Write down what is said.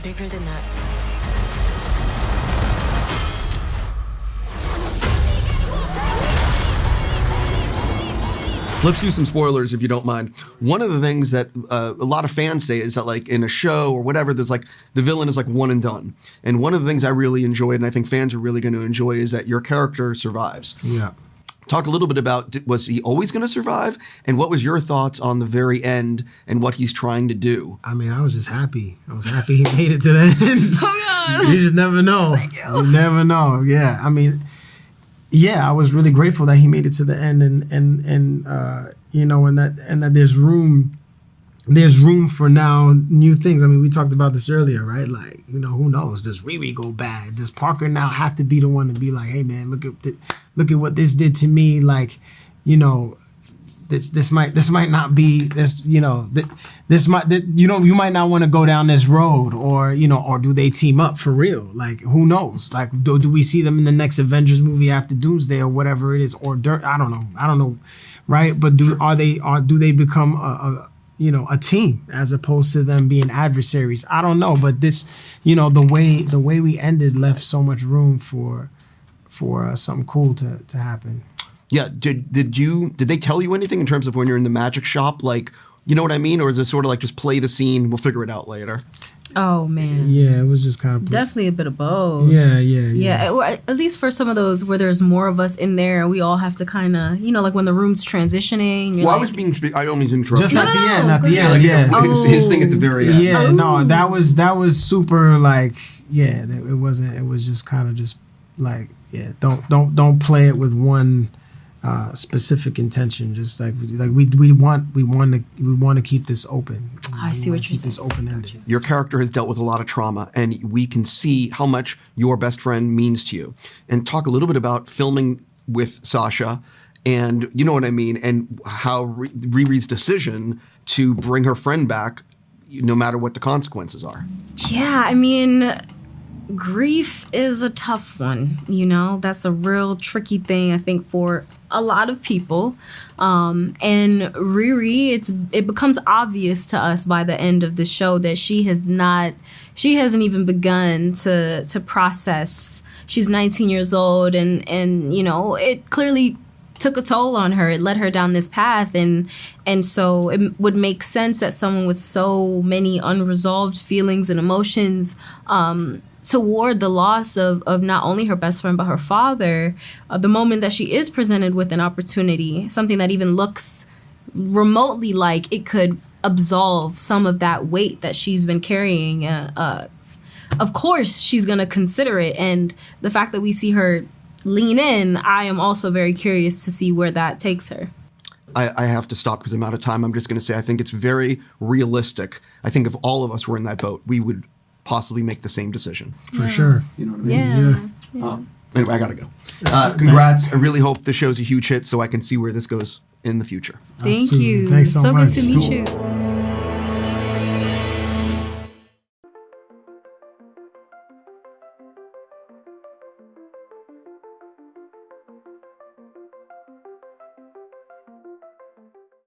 bigger than that. Let's do some spoilers if you don't mind. One of the things that a lot of fans say is that like in a show or whatever, there's like the villain is like one and done. And one of the things I really enjoyed, and I think fans are really going to enjoy, is that your character survives. Yeah. Talk a little bit about, was he always going to survive? And what was your thoughts on the very end and what he's trying to do? I mean, I was just happy. I was happy he made it to the end. Oh, God. You just never know. Thank you. You never know. Yeah. I mean, yeah, I was really grateful that he made it to the end, and you know, and that there's room for now new things. I mean, we talked about this earlier, right? Like, you know, who knows? Does Riri go bad? Does Parker now have to be the one to be like, hey man, look at what this did to me? Like, you know, this might not be this. You know, you might not want to go down this road, or you know, or do they team up for real? Like, who knows? Like, do we see them in the next Avengers movie after Doomsday or whatever it is, or I don't know, right? But do they become a team as opposed to them being adversaries? I don't know, but this, you know, the way we ended left so much room for something cool to happen. Yeah, did they tell you anything in terms of when you're in the magic shop? Like, you know what I mean? Or is it sort of like just play the scene, we'll figure it out later? Oh, man. Yeah, it was just kind of... Definitely a bit of both. Yeah. At least for some of those where there's more of us in there and we all have to kind of, you know, like when the room's transitioning. Well, I only interrupted. Just at the end, yeah. His thing at the very end. Yeah, no, that was super, like, yeah, it was just kind of just like, yeah, don't play it with one specific intention. Just like we want to keep this open. I see what you're saying. This open ended. Your character has dealt with a lot of trauma, and we can see how much your best friend means to you. And talk a little bit about filming with Sacha, and you know what I mean, and how Riri's decision to bring her friend back, no matter what the consequences are. Yeah, I mean, grief is a tough one, you know? That's a real tricky thing, I think, for a lot of people. And Riri, it becomes obvious to us by the end of the show that she hasn't even begun to process. She's 19 years old, and you know, it clearly took a toll on her. It led her down this path, and so it would make sense that someone with so many unresolved feelings and emotions toward the loss of not only her best friend but her father, the moment that she is presented with an opportunity, something that even looks remotely like it could absolve some of that weight that she's been carrying, of course she's going to consider it. And the fact that we see her lean in, I am also very curious to see where that takes her. I have to stop because I'm out of time. I'm just going to say I think it's very realistic. I think if all of us were in that boat, we would possibly make the same decision. For sure. You know what I mean? Yeah. Anyway, I got to go. Congrats. I really hope the show's a huge hit so I can see where this goes in the future. Thank you. Thanks so much. Good to meet you.